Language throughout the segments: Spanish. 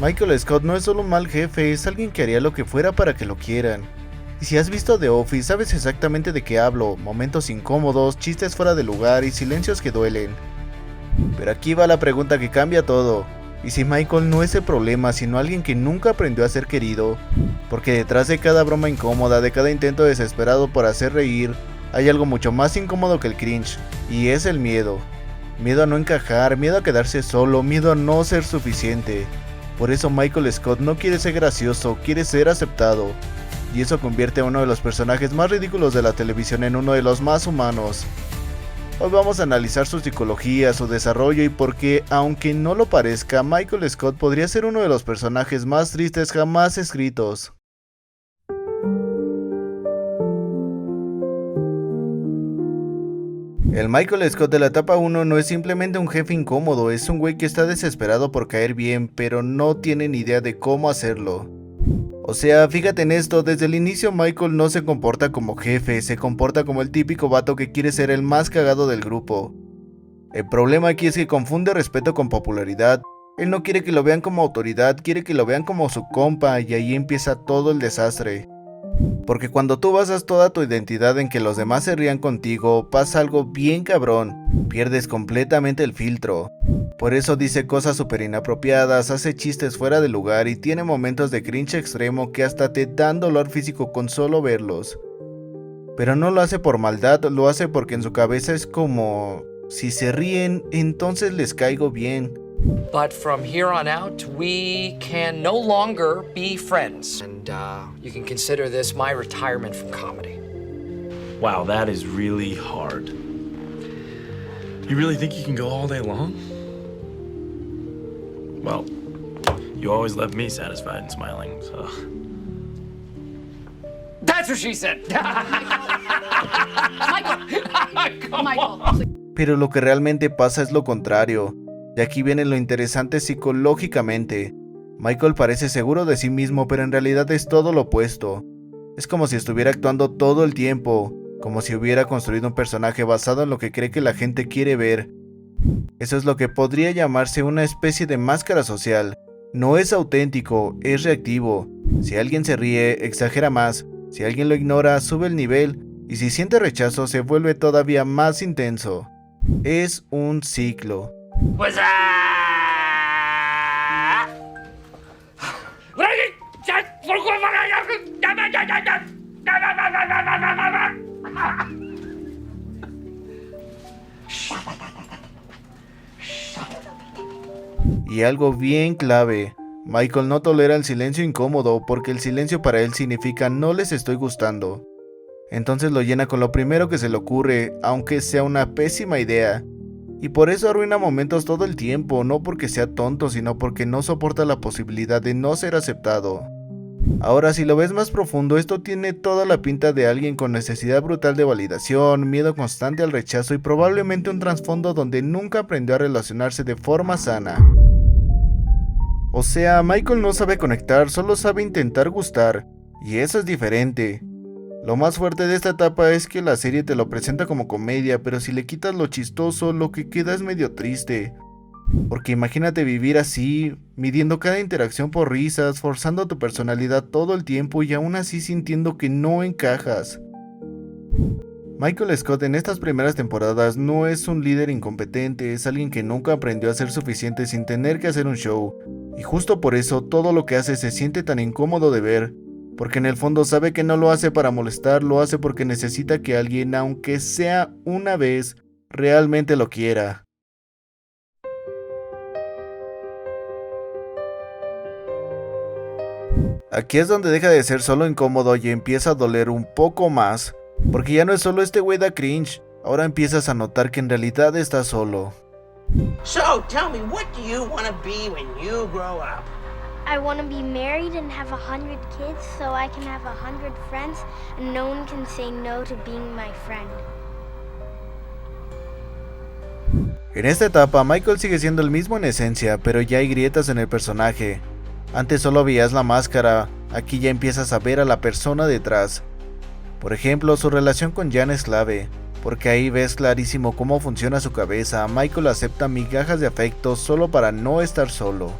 Michael Scott no es solo un mal jefe, es alguien que haría lo que fuera para que lo quieran. Y si has visto The Office, sabes exactamente de qué hablo, momentos incómodos, chistes fuera de lugar y silencios que duelen. Pero aquí va la pregunta que cambia todo. ¿Y si Michael no es el problema, sino alguien que nunca aprendió a ser querido? Porque detrás de cada broma incómoda, de cada intento desesperado por hacer reír, hay algo mucho más incómodo que el cringe, y es el miedo. Miedo a no encajar, miedo a quedarse solo, miedo a no ser suficiente. Por eso Michael Scott no quiere ser gracioso, quiere ser aceptado. Y eso convierte a uno de los personajes más ridículos de la televisión en uno de los más humanos. Hoy vamos a analizar su psicología, su desarrollo y por qué, aunque no lo parezca, Michael Scott podría ser uno de los personajes más tristes jamás escritos. El Michael Scott de la etapa 1 no es simplemente un jefe incómodo, es un güey que está desesperado por caer bien, pero no tiene ni idea de cómo hacerlo. O sea, fíjate en esto, desde el inicio Michael no se comporta como jefe, se comporta como el típico vato que quiere ser el más cagado del grupo. El problema aquí es que confunde respeto con popularidad. Él no quiere que lo vean como autoridad, quiere que lo vean como su compa, y ahí empieza todo el desastre. Porque cuando tú basas toda tu identidad en que los demás se rían contigo, pasa algo bien cabrón, pierdes completamente el filtro. Por eso dice cosas súper inapropiadas, hace chistes fuera de lugar y tiene momentos de cringe extremo que hasta te dan dolor físico con solo verlos. Pero no lo hace por maldad, lo hace porque en su cabeza es como... si se ríen, entonces les caigo bien. But from here on out, we can no longer be friends. And you can consider this my retirement from comedy. Wow, that is really hard. You really think you can go all day long? Well, you always left me satisfied and smiling, so... That's what she said! Michael. Pero lo que realmente pasa es lo contrario. Y aquí viene lo interesante psicológicamente. Michael parece seguro de sí mismo, pero en realidad es todo lo opuesto. Es como si estuviera actuando todo el tiempo, como si hubiera construido un personaje basado en lo que cree que la gente quiere ver. Eso es lo que podría llamarse una especie de máscara social. No es auténtico, es reactivo. Si alguien se ríe, exagera más. Si alguien lo ignora, sube el nivel. Y si siente rechazo, se vuelve todavía más intenso. Es un ciclo. Y algo bien clave, Michael no tolera el silencio incómodo porque el silencio para él significa no les estoy gustando. Entonces lo llena con lo primero que se le ocurre, aunque sea una pésima idea. Y por eso arruina momentos todo el tiempo, no porque sea tonto, sino porque no soporta la posibilidad de no ser aceptado. Ahora, si lo ves más profundo, esto tiene toda la pinta de alguien con necesidad brutal de validación, miedo constante al rechazo y probablemente un trasfondo donde nunca aprendió a relacionarse de forma sana. O sea, Michael no sabe conectar, solo sabe intentar gustar, y eso es diferente. Lo más fuerte de esta etapa es que la serie te lo presenta como comedia, pero si le quitas lo chistoso, lo que queda es medio triste. Porque imagínate vivir así, midiendo cada interacción por risas, forzando tu personalidad todo el tiempo y aún así sintiendo que no encajas. Michael Scott en estas primeras temporadas no es un líder incompetente, es alguien que nunca aprendió a ser suficiente sin tener que hacer un show. Y justo por eso todo lo que hace se siente tan incómodo de ver. Porque en el fondo sabe que no lo hace para molestar, lo hace porque necesita que alguien, aunque sea una vez, realmente lo quiera. Aquí es donde deja de ser solo incómodo y empieza a doler un poco más, porque ya no es solo este güey da cringe, ahora empiezas a notar que en realidad está solo. So, tell me, what do you want to be when you grow up? I want to be married and have 100 kids so I can have 100 friends and no one can say no to being my friend. En esta etapa, Michael sigue siendo el mismo en esencia, pero ya hay grietas en el personaje. Antes solo veías la máscara, aquí ya empiezas a ver a la persona detrás. Por ejemplo, su relación con Jan es clave, porque ahí ves clarísimo cómo funciona su cabeza. Michael acepta migajas de afecto solo para no estar solo.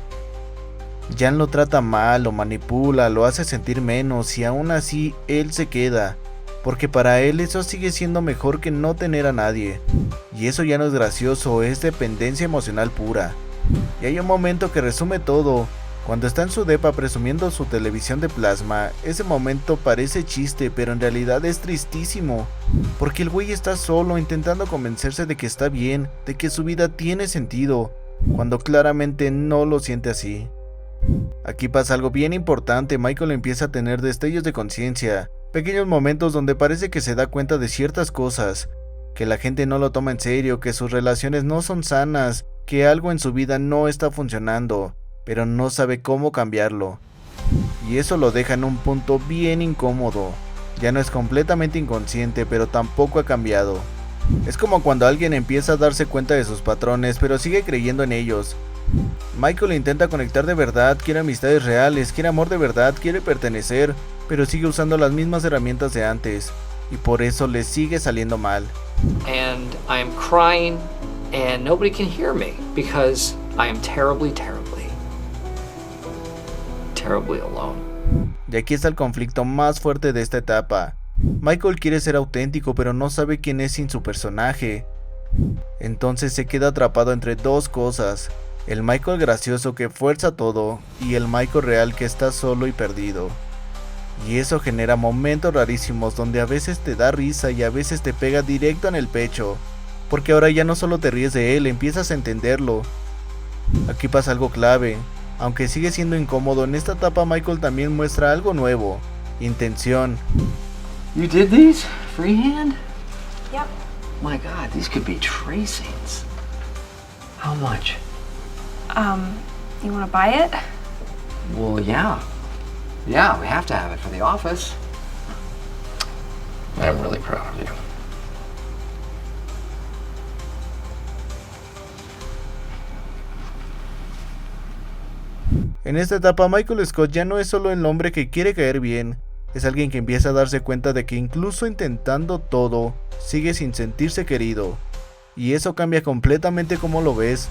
Jan lo trata mal, lo manipula, lo hace sentir menos y aún así él se queda, porque para él eso sigue siendo mejor que no tener a nadie. Y eso ya no es gracioso, es dependencia emocional pura. Y hay un momento que resume todo. Cuando está en su depa presumiendo su televisión de plasma, ese momento parece chiste, pero en realidad es tristísimo, porque el güey está solo intentando convencerse de que está bien, de que su vida tiene sentido, cuando claramente no lo siente así. Aquí pasa algo bien importante. Michael empieza a tener destellos de conciencia, pequeños momentos donde parece que se da cuenta de ciertas cosas, que la gente no lo toma en serio, que sus relaciones no son sanas, que algo en su vida no está funcionando, pero no sabe cómo cambiarlo. Y eso lo deja en un punto bien incómodo. Ya no es completamente inconsciente, pero tampoco ha cambiado. Es como cuando alguien empieza a darse cuenta de sus patrones, pero sigue creyendo en ellos. Michael intenta conectar de verdad, quiere amistades reales, quiere amor de verdad, quiere pertenecer, pero sigue usando las mismas herramientas de antes, y por eso le sigue saliendo mal. And I am crying and nobody can hear me because I am terribly alone. Y aquí está el conflicto más fuerte de esta etapa. Michael quiere ser auténtico, pero no sabe quién es sin su personaje. Entonces se queda atrapado entre dos cosas: el Michael gracioso que fuerza todo y el Michael real que está solo y perdido. Y eso genera momentos rarísimos donde a veces te da risa y a veces te pega directo en el pecho, porque ahora ya no solo te ríes de él, empiezas a entenderlo. Aquí pasa algo clave. Aunque sigue siendo incómodo, en esta etapa Michael también muestra algo nuevo: intención. You did these freehand? Yep. My God, these could be tracings. How much? You want to buy it? Well, yeah. Yeah, we have to have it for the office. I'm really proud of you. En esta etapa Michael Scott ya no es solo el hombre que quiere caer bien, es alguien que empieza a darse cuenta de que incluso intentando todo, sigue sin sentirse querido. Y eso cambia completamente cómo lo ves,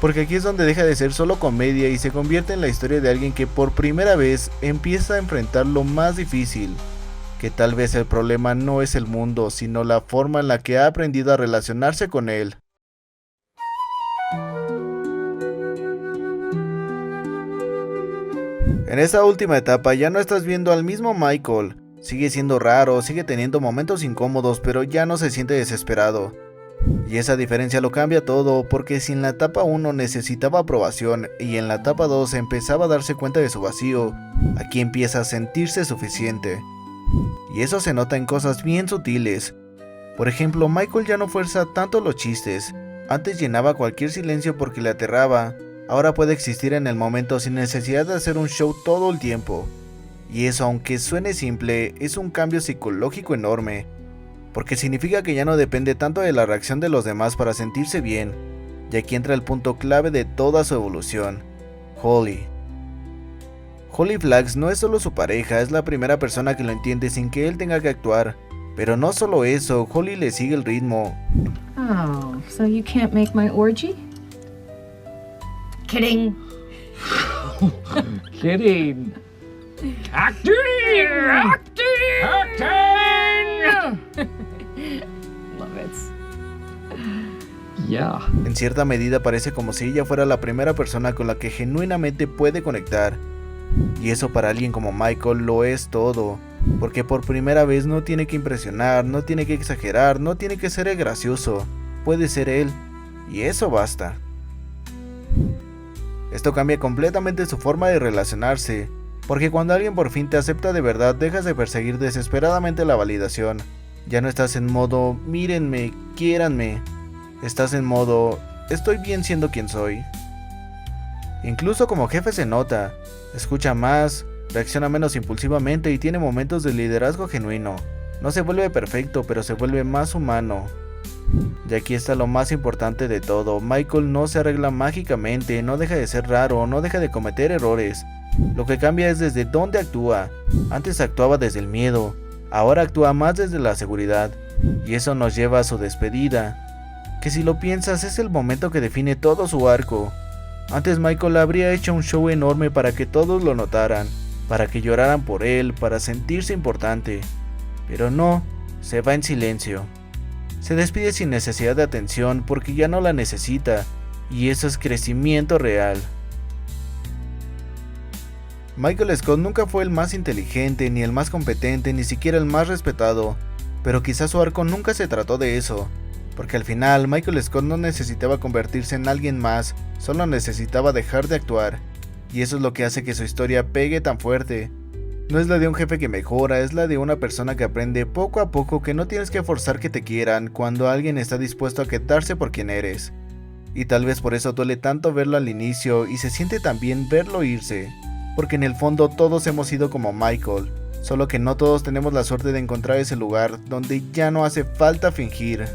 porque aquí es donde deja de ser solo comedia y se convierte en la historia de alguien que por primera vez empieza a enfrentar lo más difícil, que tal vez el problema no es el mundo, sino la forma en la que ha aprendido a relacionarse con él. En esta última etapa ya no estás viendo al mismo Michael. Sigue siendo raro, sigue teniendo momentos incómodos, pero ya no se siente desesperado. Y esa diferencia lo cambia todo, porque si en la etapa 1 necesitaba aprobación y en la etapa 2 empezaba a darse cuenta de su vacío, aquí empieza a sentirse suficiente. Y eso se nota en cosas bien sutiles. Por ejemplo, Michael ya no fuerza tanto los chistes. Antes llenaba cualquier silencio porque le aterraba. Ahora puede existir en el momento sin necesidad de hacer un show todo el tiempo. Y eso, aunque suene simple, es un cambio psicológico enorme, porque significa que ya no depende tanto de la reacción de los demás para sentirse bien. Y aquí entra el punto clave de toda su evolución: Holly. Holly Flax no es solo su pareja, es la primera persona que lo entiende sin que él tenga que actuar. Pero no solo eso, Holly le sigue el ritmo. Oh, so you can't make my orgy? Kidding. Kidding. Acting! Love it. Yeah. En cierta medida parece como si ella fuera la primera persona con la que genuinamente puede conectar. Y eso para alguien como Michael lo es todo, porque por primera vez no tiene que impresionar, no tiene que exagerar, no tiene que ser el gracioso, puede ser él, y eso basta. Esto cambia completamente su forma de relacionarse, porque cuando alguien por fin te acepta de verdad, dejas de perseguir desesperadamente la validación. Ya no estás en modo mírenme, quiéranme, estás en modo estoy bien siendo quien soy. Incluso como jefe se nota, escucha más, reacciona menos impulsivamente y tiene momentos de liderazgo genuino. No se vuelve perfecto, pero se vuelve más humano. Y aquí está lo más importante de todo: Michael no se arregla mágicamente, no deja de ser raro, no deja de cometer errores. Lo que cambia es desde dónde actúa. Antes actuaba desde el miedo, ahora actúa más desde la seguridad. Y eso nos lleva a su despedida, que si lo piensas es el momento que define todo su arco. Antes Michael habría hecho un show enorme para que todos lo notaran, para que lloraran por él, para sentirse importante. Pero no, se va en silencio. Se despide sin necesidad de atención porque ya no la necesita, y eso es crecimiento real. Michael Scott nunca fue el más inteligente, ni el más competente, ni siquiera el más respetado, pero quizás su arco nunca se trató de eso, porque al final Michael Scott no necesitaba convertirse en alguien más, solo necesitaba dejar de actuar, y eso es lo que hace que su historia pegue tan fuerte. No es la de un jefe que mejora, es la de una persona que aprende poco a poco que no tienes que forzar que te quieran cuando alguien está dispuesto a quedarse por quien eres. Y tal vez por eso duele tanto verlo al inicio y se siente tan bien verlo irse, porque en el fondo todos hemos sido como Michael, solo que no todos tenemos la suerte de encontrar ese lugar donde ya no hace falta fingir.